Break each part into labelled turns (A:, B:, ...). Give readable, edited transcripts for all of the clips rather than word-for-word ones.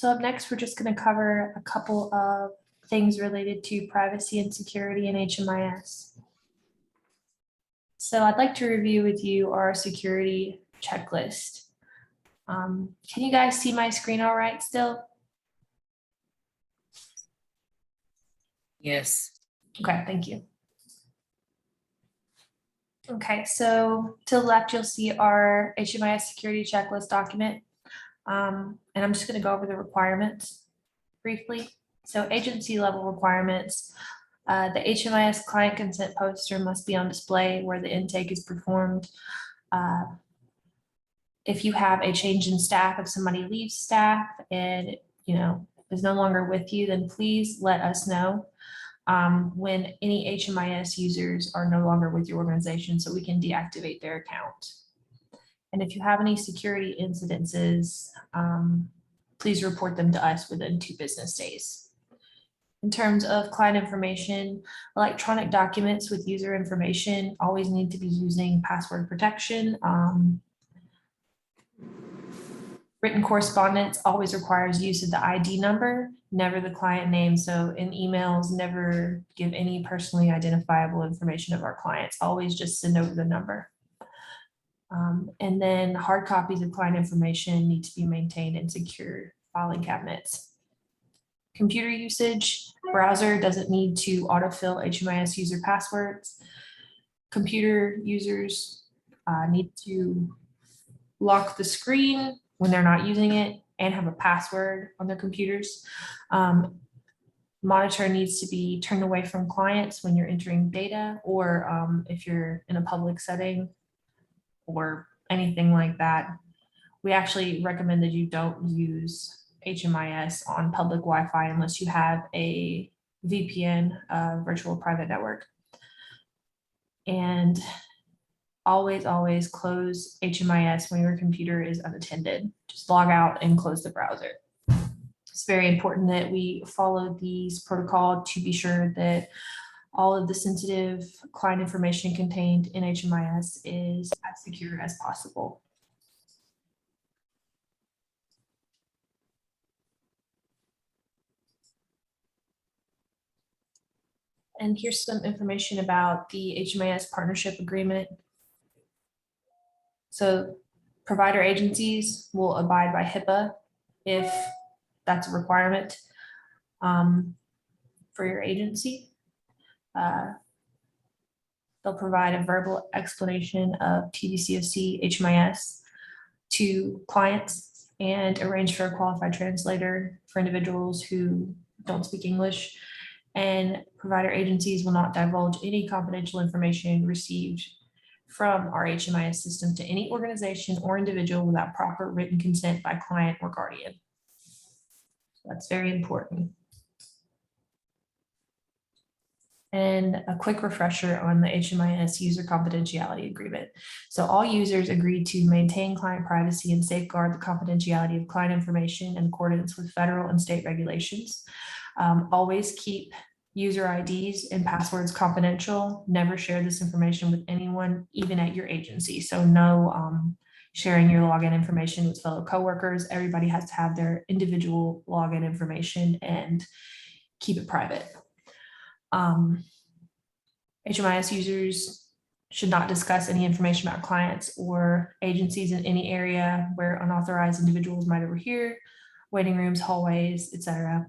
A: So up next, we're just going to cover a couple of things related to privacy and security in HMIS. So I'd like to review with you our security checklist. Can you guys see my screen all right still?
B: Yes.
A: Okay, thank you. Okay, so to the left, you'll see our HMIS security checklist document. And I'm just going to go over the requirements briefly. So agency level requirements. The HMIS client consent poster must be on display where the intake is performed. If you have a change in staff, if somebody leaves staff and is no longer with you, then please let us know when any HMIS users are no longer with your organization so we can deactivate their account. And if you have any security incidences, please report them to us within 2 business days. In terms of client information, electronic documents with user information always need to be using password protection. Written correspondence always requires use of the ID number, never the client name. So in emails, never give any personally identifiable information of our clients. Always just send over the number. And then hard copies of client information need to be maintained in secure filing cabinets. Computer usage, browser doesn't need to autofill HMIS user passwords. Computer users need to lock the screen when they're not using it and have a password on their computers. Monitor needs to be turned away from clients when you're entering data, or if you're in a public setting or anything like that. We actually recommend that you don't use HMIS on public Wi-Fi unless you have a VPN, virtual private network. And always close HMIS when your computer is unattended. Just log out and close the browser. It's very important that we follow these protocols to be sure that all of the sensitive client information contained in HMIS is as secure as possible. And here's some information about the HMIS partnership agreement. So provider agencies will abide by HIPAA if that's a requirement for your agency. They'll provide a verbal explanation of TVCoC HMIS to clients and arrange for a qualified translator for individuals who don't speak English. And provider agencies will not divulge any confidential information received from our HMIS system to any organization or individual without proper written consent by client or guardian. So that's very important. And a quick refresher on the HMIS user confidentiality agreement. So all users agree to maintain client privacy and safeguard the confidentiality of client information in accordance with federal and state regulations. Always keep user IDs and passwords confidential. Never share this information with anyone, even at your agency. So no sharing your login information with fellow coworkers. Everybody has to have their individual login information and keep it private. HMIS users should not discuss any information about clients or agencies in any area where unauthorized individuals might overhear, waiting rooms, hallways, etc.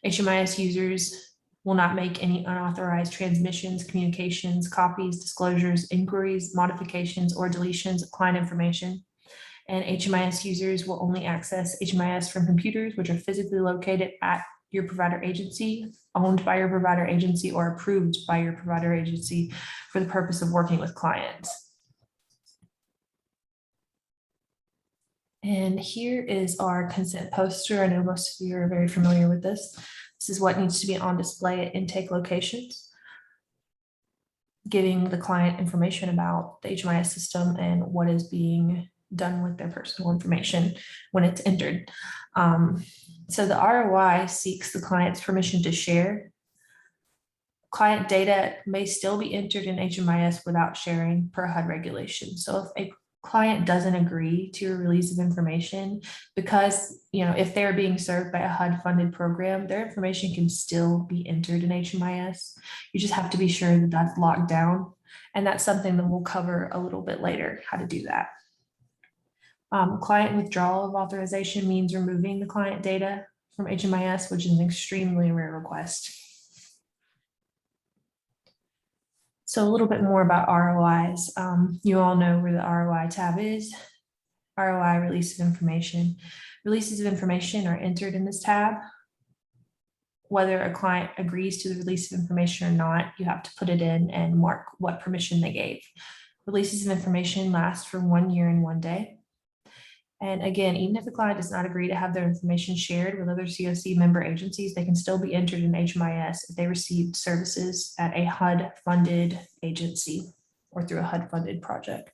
A: HMIS users will not make any unauthorized transmissions, communications, copies, disclosures, inquiries, modifications, or deletions of client information. And HMIS users will only access HMIS from computers which are physically located at your provider agency, owned by your provider agency, or approved by your provider agency for the purpose of working with clients. And here is our consent poster. I know most of you are very familiar with this. This is what needs to be on display at intake locations, giving the client information about the HMIS system and what is being done with their personal information when it's entered. So the ROI seeks the client's permission to share. Client data may still be entered in HMIS without sharing per HUD regulation. So if a client doesn't agree to a release of information, because, if they're being served by a HUD funded program, their information can still be entered in HMIS. You just have to be sure that that's locked down. And that's something that we'll cover a little bit later, how to do that. Client withdrawal of authorization means removing the client data from HMIS, which is an extremely rare request. So a little bit more about ROIs. You all know where the ROI tab is. ROI, release of information. Releases of information are entered in this tab. Whether a client agrees to the release of information or not, you have to put it in and mark what permission they gave. Releases of information last for 1 year and 1 day. And again, even if the client does not agree to have their information shared with other COC member agencies, they can still be entered in HMIS if they received services at a HUD-funded agency or through a HUD-funded project.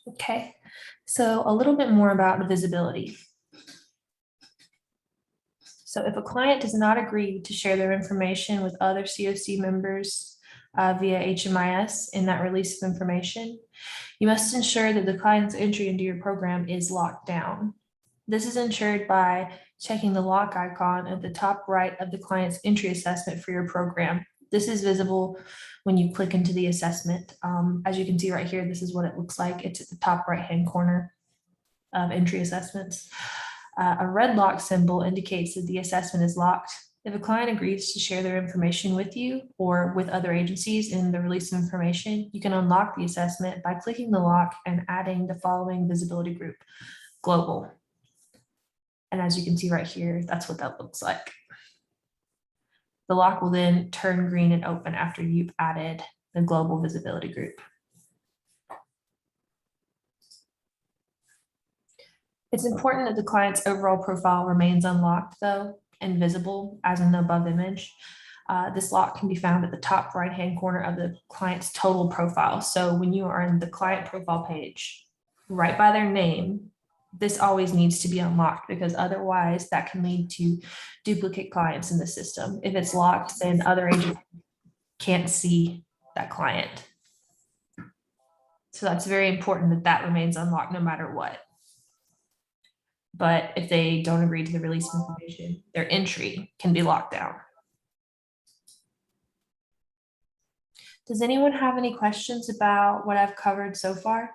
A: Okay, so a little bit more about visibility. So if a client does not agree to share their information with other COC members via HMIS in that release of information, you must ensure that the client's entry into your program is locked down. This is ensured by checking the lock icon at the top right of the client's entry assessment for your program. This is visible when you click into the assessment. As you can see right here, this is what it looks like. It's at the top right-hand corner of entry assessments. A red lock symbol indicates that the assessment is locked. If a client agrees to share their information with you or with other agencies in the release of information, you can unlock the assessment by clicking the lock and adding the following visibility group, global. And as you can see right here, that's what that looks like. The lock will then turn green and open after you've added the global visibility group. It's important that the client's overall profile remains unlocked, though, and visible as in the above image. This lock can be found at the top right-hand corner of the client's total profile. So when you are in the client profile page, right by their name, this always needs to be unlocked, because otherwise that can lead to duplicate clients in the system. If it's locked, then other agents can't see that client. So that's very important that that remains unlocked no matter what. But if they don't agree to the release of information, their entry can be locked down. Does anyone have any questions about what I've covered so far?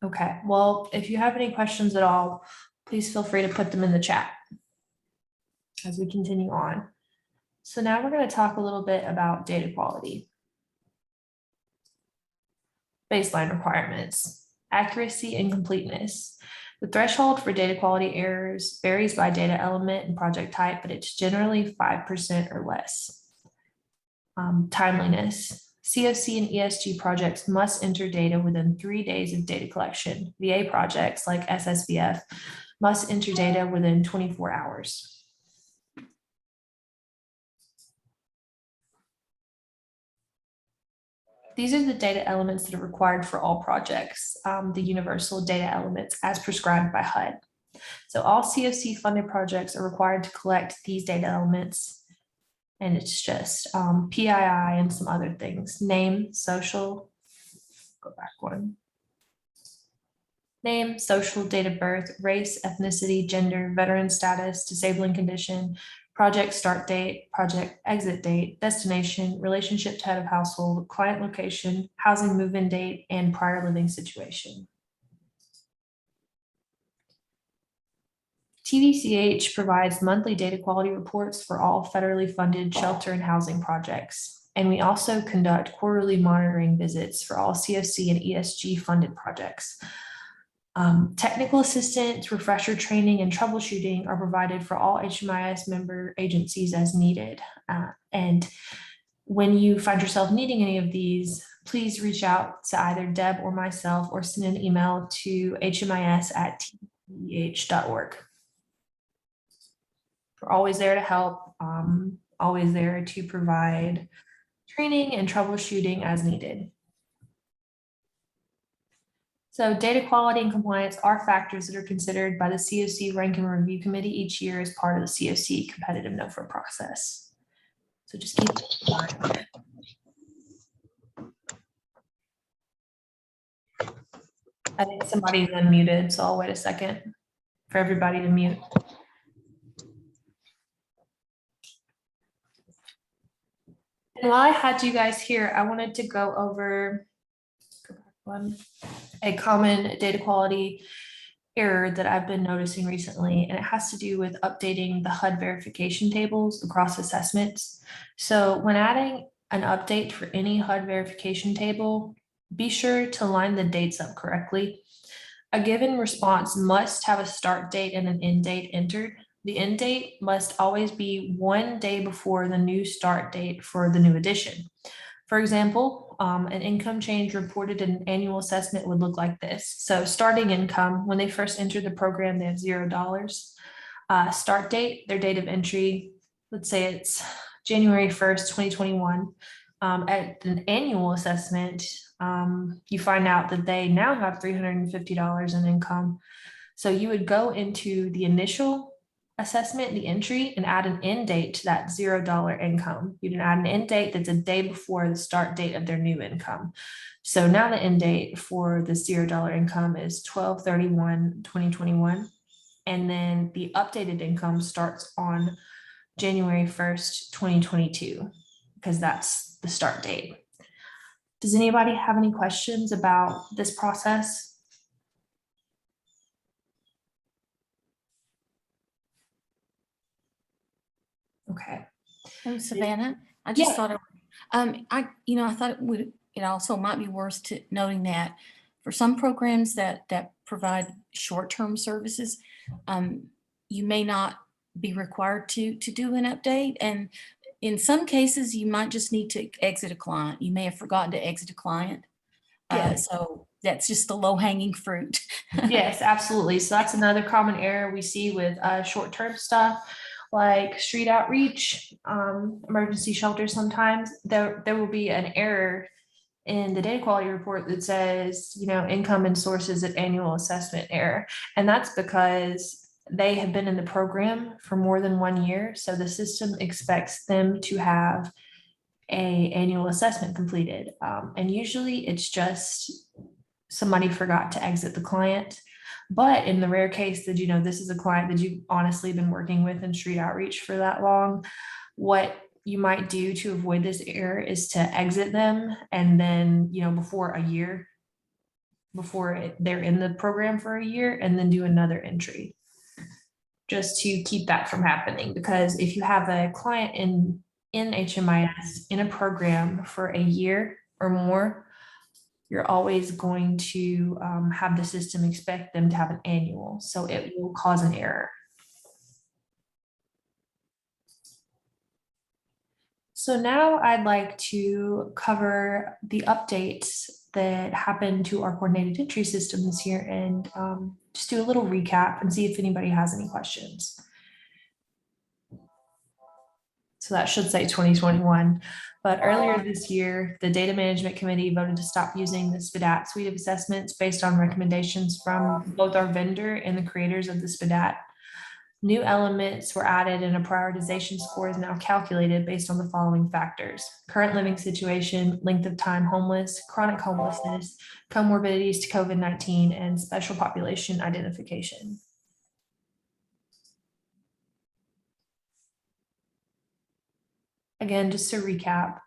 A: Okay, well, if you have any questions at all, please feel free to put them in the chat as we continue on. So now we're going to talk a little bit about data quality. Baseline requirements, accuracy and completeness. The threshold for data quality errors varies by data element and project type, but it's generally 5% or less. Timeliness. COC and ESG projects must enter data within 3 days of data collection. VA projects like SSVF must enter data within 24 hours. These are the data elements that are required for all projects, the universal data elements as prescribed by HUD. So all COC funded projects are required to collect these data elements, and it's just PII and some other things. Name, social, go back one. Name, social, date of birth, race, ethnicity, gender, veteran status, disabling condition, project start date, project exit date, destination, relationship to head of household, client location, housing move-in date, and prior living situation. TVCoC provides monthly data quality reports for all federally funded shelter and housing projects. And we also conduct quarterly monitoring visits for all COC and ESG funded projects. Technical assistance, refresher training, and troubleshooting are provided for all HMIS member agencies as needed. And when you find yourself needing any of these, please reach out to either Deb or myself, or send an email to hmis@tvch.org. We're always there to help, always there to provide training and troubleshooting as needed. So data quality and compliance are factors that are considered by the COC Rank and Review Committee each year as part of the COC competitive NOFA process. So just keep it in mind. I think somebody's unmuted, so I'll wait a second for everybody to mute. And while I had you guys here, I wanted to go over a common data quality error that I've been noticing recently, and it has to do with updating the HUD verification tables across assessments. So when adding an update for any HUD verification table, be sure to line the dates up correctly. A given response must have a start date and an end date entered. The end date must always be 1 day before the new start date for the new edition. For example, an income change reported in an annual assessment would look like this. So starting income, when they first entered the program, they have $0. Start date, their date of entry, let's say it's January 1st, 2021. At an annual assessment, you find out that they now have $350 in income. So you would go into the initial assessment, the entry, and add an end date to that $0 income. You can add an end date that's a day before the start date of their new income. So now the end date for the $0 income is 12/31/2021. And then the updated income starts on January 1st, 2022, because that's the start date. Does anybody have any questions about this process? Okay.
B: Oh, Savannah, I just thought, I thought it would, it also might be worth noting that for some programs that provide short-term services, you may not be required to do an update. And in some cases, you might just need to exit a client. You may have forgotten to exit a client. So that's just the low-hanging fruit.
A: Yes, absolutely. So that's another common error we see with short-term stuff like street outreach, emergency shelters. Sometimes there will be an error in the data quality report that says, income and sources at annual assessment error. And that's because they have been in the program for more than 1 year. So the system expects them to have an annual assessment completed. And usually it's just somebody forgot to exit the client. But in the rare case that, this is a client that you've honestly been working with in street outreach for that long, what you might do to avoid this error is to exit them. And then, before they're in the program for a year, and then do another entry just to keep that from happening. Because if you have a client in HMIS in a program for a year or more, you're always going to have the system expect them to have an annual. So it will cause an error. So now I'd like to cover the updates that happened to our coordinated entry system this year, and just do a little recap and see if anybody has any questions. So that should say 2021. But earlier this year, the Data Management Committee voted to stop using the SPDAT suite of assessments based on recommendations from both our vendor and the creators of the SPDAT. New elements were added, and a prioritization score is now calculated based on the following factors: current living situation, length of time homeless, chronic homelessness, comorbidities to COVID-19, and special population identification. Again, just to recap,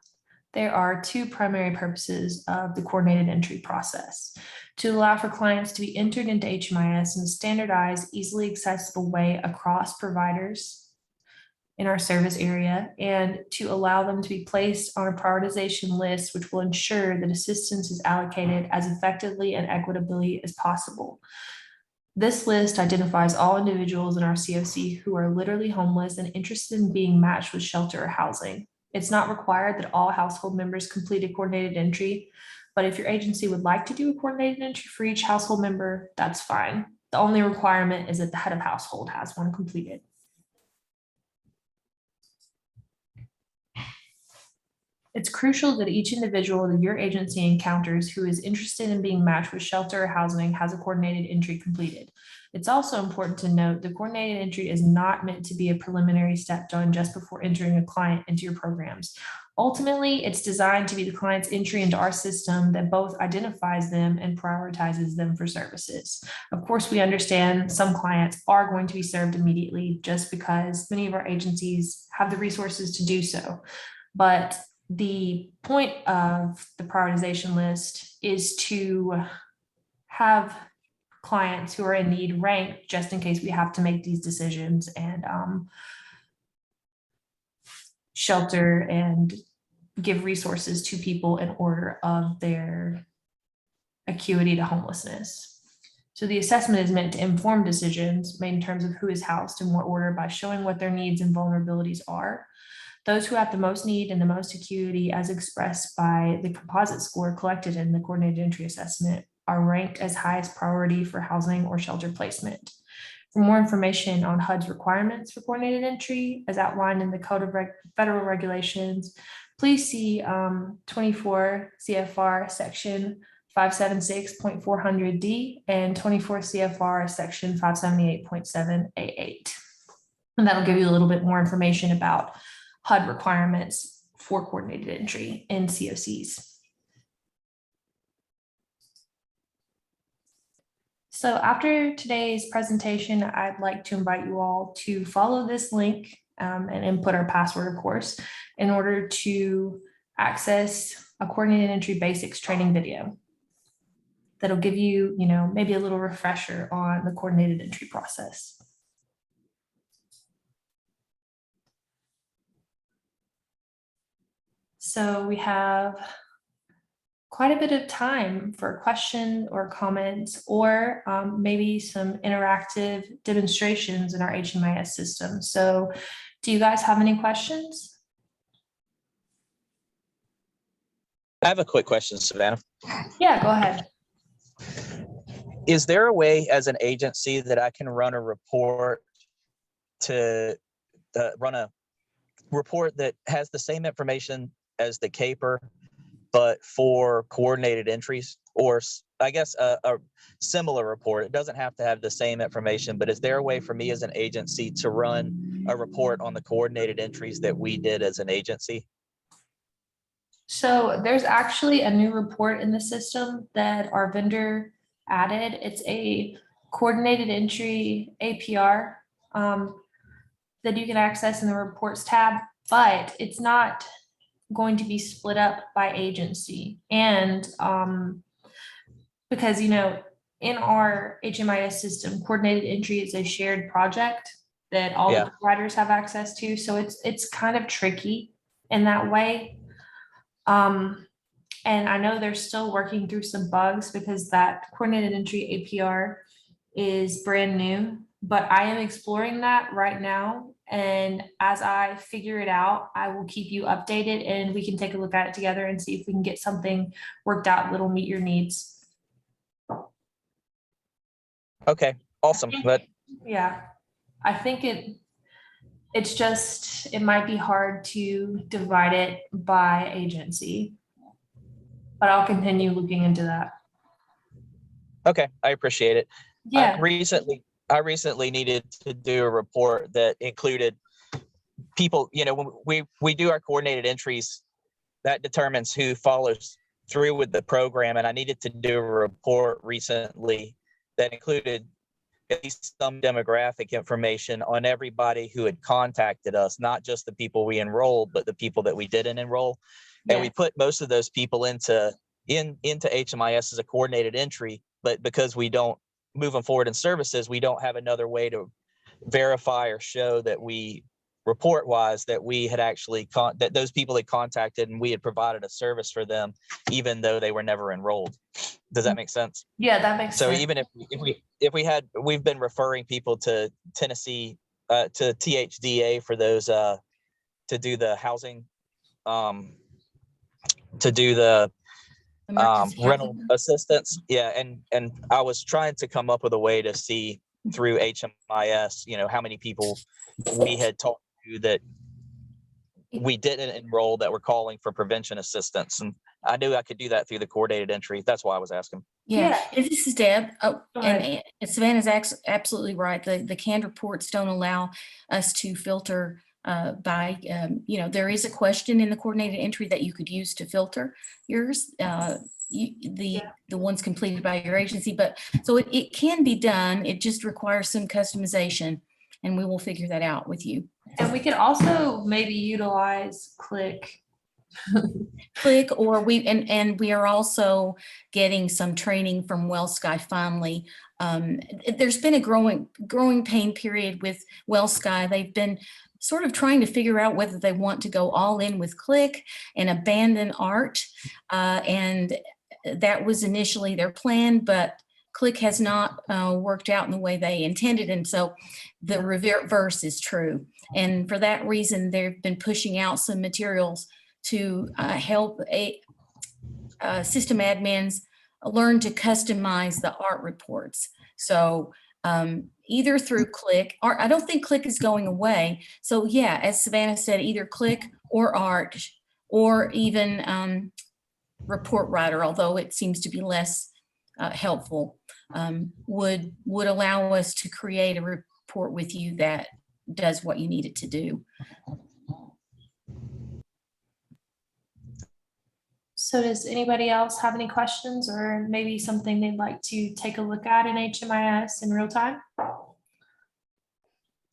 A: there are two primary purposes of the coordinated entry process: to allow for clients to be entered into HMIS in a standardized, easily accessible way across providers in our service area, and to allow them to be placed on a prioritization list, which will ensure that assistance is allocated as effectively and equitably as possible. This list identifies all individuals in our COC who are literally homeless and interested in being matched with shelter or housing. It's not required that all household members complete a coordinated entry, but if your agency would like to do a coordinated entry for each household member, that's fine. The only requirement is that the head of household has one completed. It's crucial that each individual that your agency encounters who is interested in being matched with shelter or housing has a coordinated entry completed. It's also important to note the coordinated entry is not meant to be a preliminary step done just before entering a client into your programs. Ultimately, it's designed to be the client's entry into our system that both identifies them and prioritizes them for services. Of course, we understand some clients are going to be served immediately just because many of our agencies have the resources to do so. But the point of the prioritization list is to have clients who are in need ranked just in case we have to make these decisions and shelter and give resources to people in order of their acuity to homelessness. So the assessment is meant to inform decisions made in terms of who is housed in what order by showing what their needs and vulnerabilities are. Those who have the most need and the most acuity as expressed by the composite score collected in the coordinated entry assessment are ranked as highest priority for housing or shelter placement. For more information on HUD's requirements for coordinated entry as outlined in the Code of Federal Regulations, please see 24 CFR section 576.400D and 24 CFR section 578.7A8. And that'll give you a little bit more information about HUD requirements for coordinated entry in COCs. So after today's presentation, I'd like to invite you all to follow this link and input our password, of course, in order to access a coordinated entry basics training video that'll give you, maybe a little refresher on the coordinated entry process. So we have quite a bit of time for questions or comments, or maybe some interactive demonstrations in our HMIS system. So do you guys have any questions?
C: I have a quick question, Savannah.
A: Yeah, go ahead.
C: Is there a way as an agency that I can run a report to run a report that has the same information as the CAPER, but for coordinated entries, or I guess a similar report? It doesn't have to have the same information, but is there a way for me as an agency to run a report on the coordinated entries that we did as an agency?
A: So there's actually a new report in the system that our vendor added. It's a coordinated entry APR that you can access in the reports tab, but it's not going to be split up by agency. And because, in our HMIS system, coordinated entry is a shared project that all the providers have access to. So it's kind of tricky in that way. And I know they're still working through some bugs because that coordinated entry APR is brand new, but I am exploring that right now. And as I figure it out, I will keep you updated and we can take a look at it together and see if we can get something worked out that'll meet your needs.
C: Okay, awesome. But
A: yeah, I think it might be hard to divide it by agency, but I'll continue looking into that.
C: Okay, I appreciate it.
A: Yeah.
C: I recently needed to do a report that included people, when we do our coordinated entries, that determines who follows through with the program. And I needed to do a report recently that included at least some demographic information on everybody who had contacted us, not just the people we enrolled, but the people that we didn't enroll. And we put most of those people into HMIS as a coordinated entry, but because we don't move them forward in services, we don't have another way to verify or show that we report wise that we had actually that those people had contacted and we had provided a service for them, even though they were never enrolled. Does that make sense?
A: Yeah, that makes sense.
C: So even we've been referring people to Tennessee, to THDA for those to do the housing, to do the rental assistance. Yeah. And I was trying to come up with a way to see through HMIS, how many people we had talked to that we didn't enroll that were calling for prevention assistance. And I knew I could do that through the coordinated entry. That's why I was asking.
B: Yeah, and this is Deb. Oh,
A: Go
B: and Savannah's absolutely right. The canned reports don't allow us to filter by, there is a question in the coordinated entry that you could use to filter yours, the ones completed by your agency. But so it can be done. It just requires some customization, and we will figure that out with you.
A: And we could also maybe utilize Click.
B: Or we are also getting some training from WellSky finally. There's been a growing pain period with WellSky. They've been sort of trying to figure out whether they want to go all in with Click and abandon ART. And that was initially their plan, but Click has not worked out in the way they intended. And so the reverse is true. And for that reason, they've been pushing out some materials to help system admins learn to customize the ART reports. So either through Click, or I don't think Click is going away. So yeah, as Savannah said, either Click or ART, or even Report Writer, although it seems to be less helpful, would allow us to create a report with you that does what you need it to do.
A: So does anybody else have any questions or maybe something they'd like to take a look at in HMIS in real time?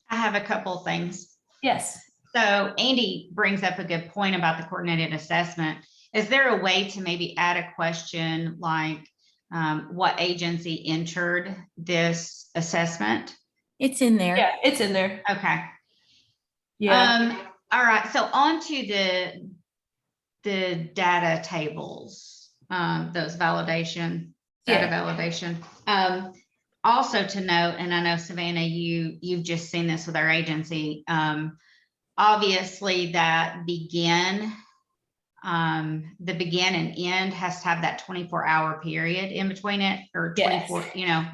D: I have a couple things.
A: Yes.
D: So Andy brings up a good point about the coordinated assessment. Is there a way to maybe add a question like what agency entered this assessment?
B: It's in there.
A: Yeah, it's in there.
D: Okay.
A: Yeah.
D: All right. So on to the data tables, those data validation. Also to note, and I know Savannah, you've just seen this with our agency. Obviously that the begin and end has to have that 24-hour period in between it, or 24,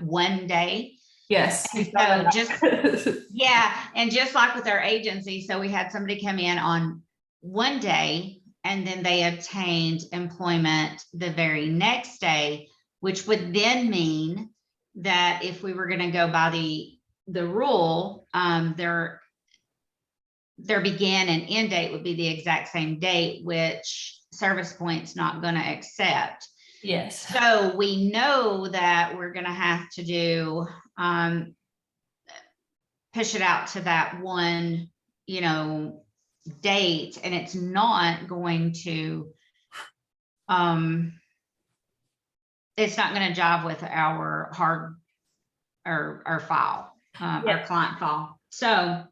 D: one day.
A: Yes.
D: So and just like with our agency, so we had somebody come in on one day and then they obtained employment the very next day, which would then mean that if we were going to go by the rule, their begin and end date would be the exact same date, which Service Point's not going to accept.
A: Yes.
D: So we know that we're going to have to do push it out to that one, date, and it's not going to jive with our our file, our client file. So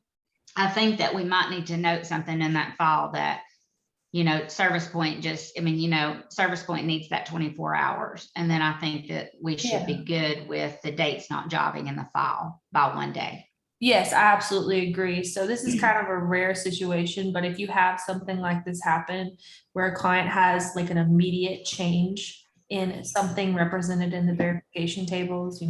D: I think that we might need to note something in that file that Service Point Service Point needs that 24 hours, and then I think that we should be good with the dates not jiving in the file by one day.
A: Yes, I absolutely agree. So this is kind of a rare situation, but if you have something like this happen where a client has like an immediate change in something represented in the verification tables,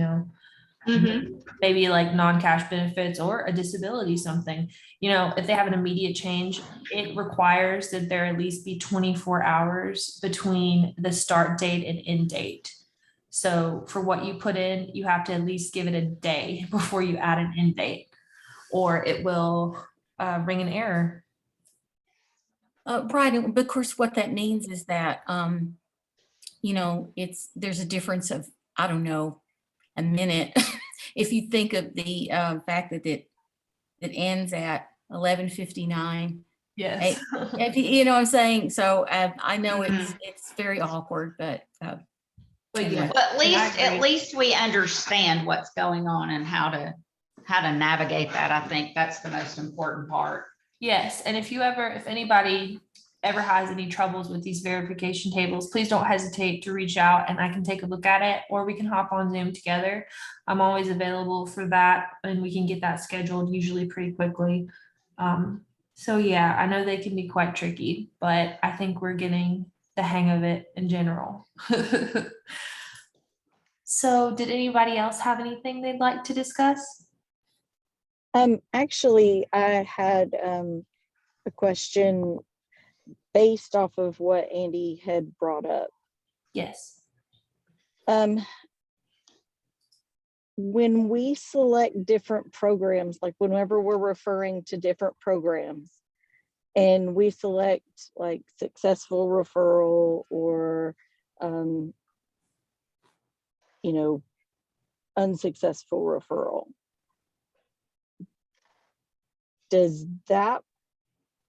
A: maybe like non-cash benefits or a disability, something, if they have an immediate change, it requires that there at least be 24 hours between the start date and end date. So for what you put in, you have to at least give it a day before you add an end date, or it will ring an error.
B: Right. And of course, what that means is that, there's a difference of, I don't know, a minute. If you think of the fact that it ends at 11:59.
A: Yes.
B: You know what I'm saying? So I know it's very awkward, but
A: yeah.
D: But at least we understand what's going on and how to navigate that. I think that's the most important part.
A: Yes. And if anybody ever has any troubles with these verification tables, please don't hesitate to reach out and I can take a look at it, or we can hop on Zoom together. I'm always available for that, and we can get that scheduled usually pretty quickly. So yeah, I know they can be quite tricky, but I think we're getting the hang of it in general. So did anybody else have anything they'd like to discuss?
E: Actually, I had a question based off of what Andy had brought up.
A: Yes.
E: When we select different programs, like whenever we're referring to different programs, and we select like successful referral or, you know, unsuccessful referral, does that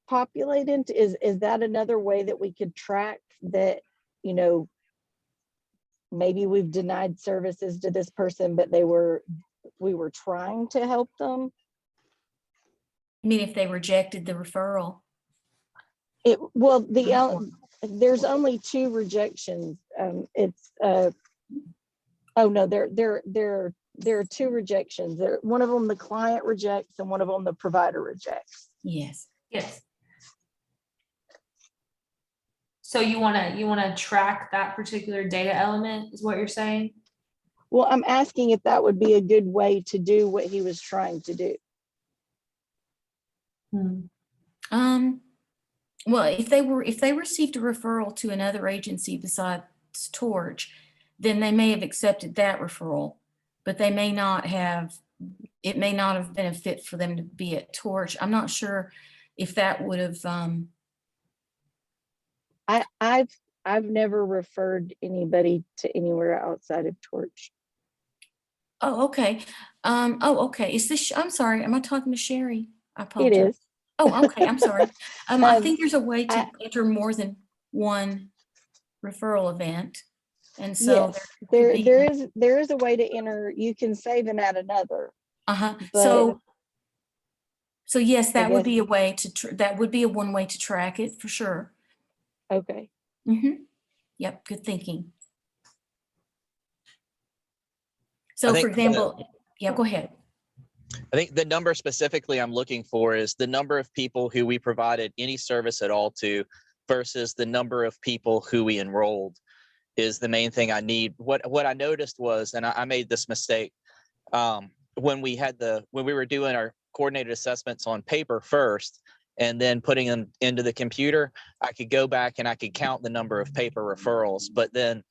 E: populate into, is that another way that we could track that, you know, maybe we've denied services to this person, but we were trying to help them?
B: I mean, if they rejected the referral.
E: Well, there's only 2 rejections. It's oh no, there are 2 rejections. One of them the client rejects and one of them the provider rejects.
B: Yes.
A: Yes. So you wanna track that particular data element is what you're saying?
E: Well, I'm asking if that would be a good way to do what he was trying to do.
B: Well, if they received a referral to another agency besides Torch, then they may have accepted that referral, but it may not have been a fit for them to be at Torch. I'm not sure if that would have,
E: I've never referred anybody to anywhere outside of Torch.
B: oh, okay. Okay. Is this, I'm sorry, am I talking to Sherry? I
E: It
B: apologize.
E: is.
B: Oh, okay, I'm sorry. I think there's a way to
E: I-
B: enter more than one referral event. And so
E: Yes,
B: there could be-
E: there is a way to enter. You can save and add another.
B: So yes,
E: I
B: that would
E: guess-
B: be a way to, that would be a one way to track it for sure.
E: Okay.
B: Yep, good thinking.
C: I
B: So
C: think
B: for example, yeah, go ahead.
C: I think the number specifically I'm looking for is the number of people who we provided any service at all to versus the number of people who we enrolled is the main thing I need. What I noticed was, and I made this mistake, when we were doing our coordinated assessments on paper first and then putting them into the computer, I could go back and I could count the number of paper referrals, but then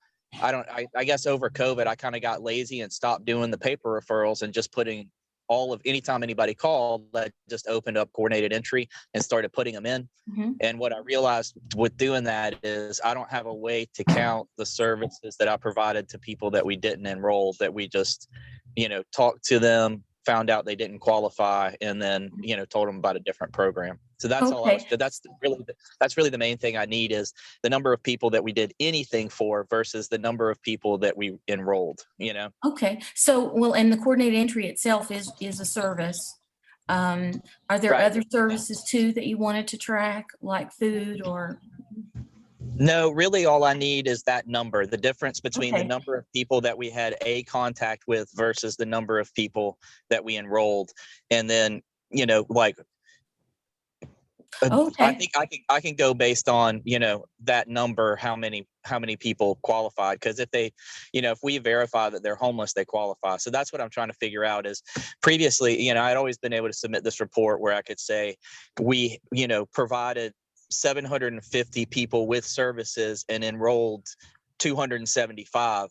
C: I guess over COVID, I kind of got lazy and stopped doing the paper referrals and just putting anytime anybody called, I just opened up coordinated entry and started putting them in. And what I realized with doing that is I don't have a way to count the services that I provided to people that we didn't enroll, that we just, talked to them, found out they didn't qualify, and then, told them about a different program. So that's all I was, that's really the main thing I need is the number of people that we did anything for versus the number of people that we enrolled,
B: Okay, so, well, and the coordinated entry itself is a service. Are there
C: Right.
B: other services too that you wanted to track, like food or?
C: No, really all I need is that number, the difference between the
B: Okay.
C: number of people that we had a contact with versus the number of people that we enrolled. And then, I
B: Okay,
C: think I can go based on, that number, how many people qualified. Because if they, if we verify that they're homeless, they qualify. So that's what I'm trying to figure out is previously, I'd always been able to submit this report where I could say we, provided 750 people with services and enrolled 275.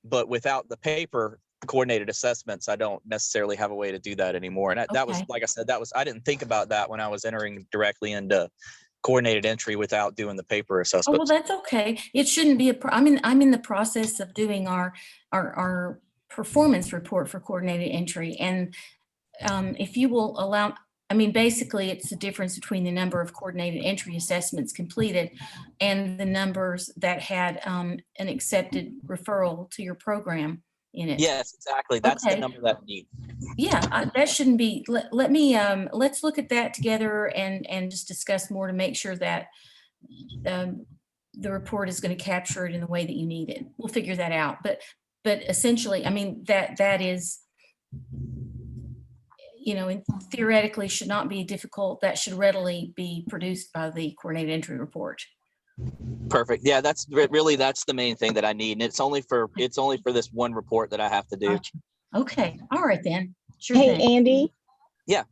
C: But without the paper coordinated assessments, I don't necessarily have a way to do that anymore. And that was,
B: Okay.
C: like I said, I didn't think about that when I was entering directly into coordinated entry without doing the paper
B: oh, well,
C: assessments.
B: that's okay. It shouldn't be I'm in the process of doing our performance report for coordinated entry. And if you will allow, basically it's the difference between the number of coordinated entry assessments completed and the numbers that had an accepted referral to your program in it.
C: Yes, exactly. That's the
B: Okay.
C: number that I need.
B: Yeah, that shouldn't be, let me, let's look at that together and just discuss more to make sure that the report is going to capture it in the way that you need it. We'll figure that out. But essentially, that is, theoretically should not be difficult. That should readily be produced by the coordinated entry report.
C: Perfect. Yeah, that's the main thing that I need. And it's only for this one report that I have to do.
B: Gotcha. Okay. All right then. Sure
E: Hey,
B: thing.
E: Andy.
C: Yeah.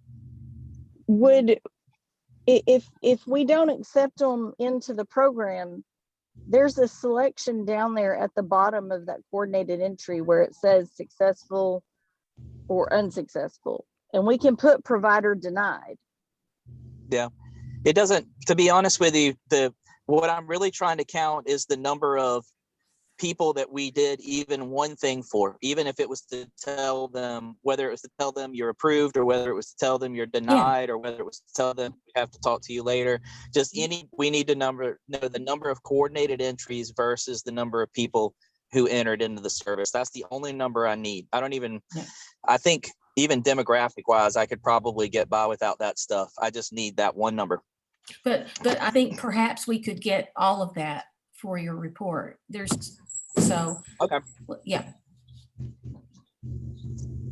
E: if we don't accept them into the program, there's a selection down there at the bottom of that coordinated entry where it says successful or unsuccessful, and we can put provider denied.
C: Yeah, it doesn't, to be honest with you, what I'm really trying to count is the number of people that we did even one thing for, even if it was to tell them, whether it was to tell them you're approved, or whether it was to tell them you're denied, or whether it was to tell them we have to talk to you later. Just we need to know the number of coordinated entries versus the number of people who entered into the service. That's the only number I need. I think even demographic wise, I could probably get by without that stuff. I just need that one number.
B: But I think perhaps we could get all of that for your report.
C: Okay.
B: Yeah.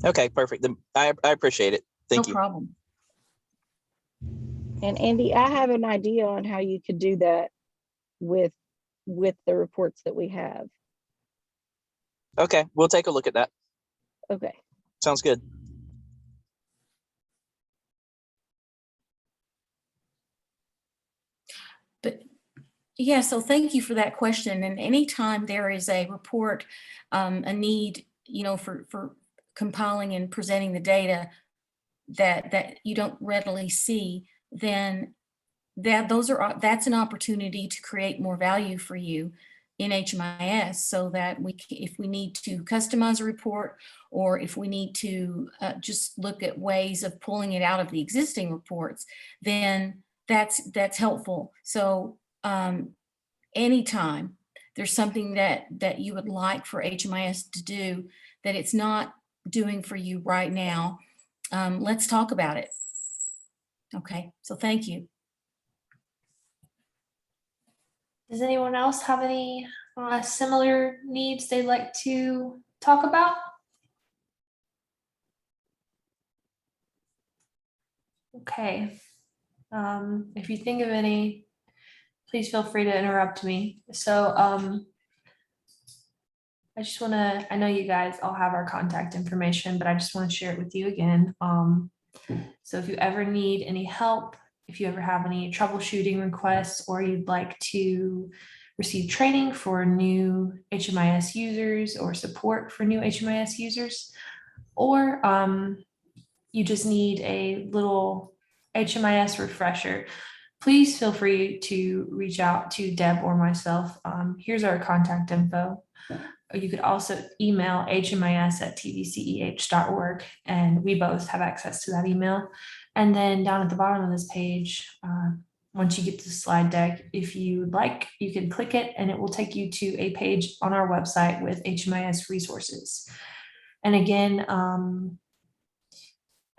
C: Okay, perfect. I appreciate it. Thank
B: No
C: you.
B: problem.
E: And Andy, I have an idea on how you could do that with the reports that we have.
C: Okay, we'll take a look at that.
E: Okay.
C: Sounds good.
B: But yeah, so thank you for that question. And anytime there is a report, a need, for compiling and presenting the data that you don't readily see, then that's an opportunity to create more value for you in HMIS, so that if we need to customize a report, or if we need to just look at ways of pulling it out of the existing reports, then that's helpful. So anytime there's something that you would like for HMIS to do that it's not doing for you right now, let's talk about it. Okay, so thank you.
A: Does anyone else have any similar needs they'd like to talk about? Okay. If you think of any, please feel free to interrupt me. So I know you guys all have our contact information, but I just want to share it with you again. So if you ever need any help, if you ever have any troubleshooting requests, or you'd like to receive training for new HMIS users, or support for new HMIS users, or you just need a little HMIS refresher, please feel free to reach out to Deb or myself. Here's our contact info. You could also email hmis@tvceh.org, and we both have access to that email. And then down at the bottom of this page, once you get to the slide deck, if you would like, you can click it and it will take you to a page on our website with HMIS resources. And again,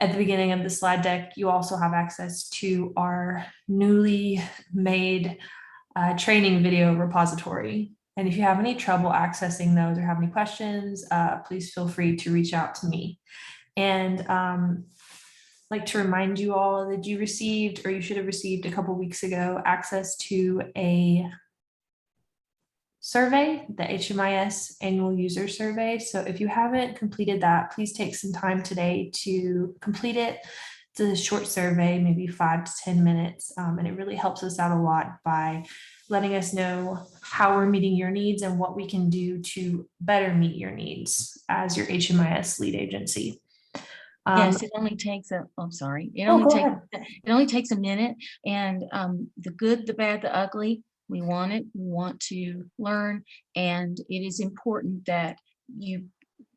A: at the beginning of the slide deck, you also have access to our newly made training video repository. And if you have any trouble accessing those or have any questions, please feel free to reach out to me. And like to remind you all that you received, or you should have received a couple weeks ago, access to a survey, the HMIS annual user survey. So if you haven't completed that, please take some time today to complete it. It's a short survey, maybe 5 to 10 minutes. And it really helps us out a lot by letting us know how we're meeting your needs and what we can do to better meet your needs as your HMIS lead agency.
B: Yes, it only takes it only takes a minute, and the good, the bad, the ugly, we want to learn, and it is important that you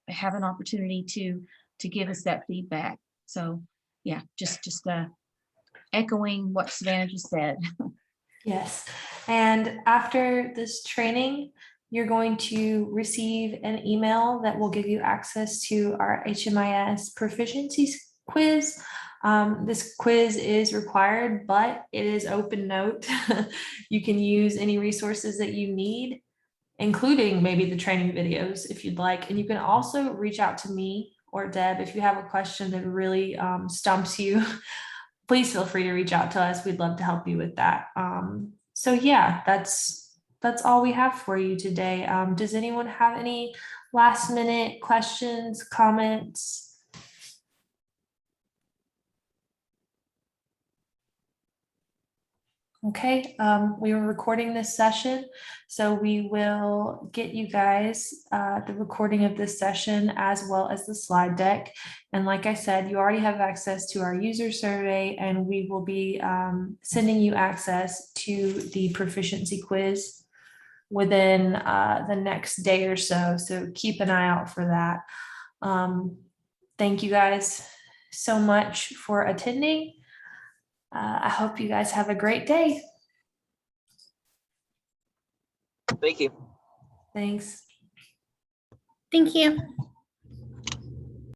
B: have an opportunity to give us that feedback. So yeah, just echoing what Savannah just said.
A: Yes, and after this training, you're going to receive an email that will give you access to our HMIS proficiency quiz. This quiz is required, but it is open note. You can use any resources that you need, including maybe the training videos if you'd like. And you can also reach out to me or Deb if you have a question that really stumps you. Please feel free to reach out to us. We'd love to help you with that. So yeah, that's all we have for you today. Does anyone have any last minute questions, comments? Okay, we were recording this session, so we will get you guys the recording of this session as well as the slide deck. And like I said, you already have access to our user survey, and we will be sending you access to the proficiency quiz within the next day or so. So keep an eye out for that. Thank you guys so much for attending. I hope you guys have a great day.
C: Thank you.
A: Thanks.
F: Thank you.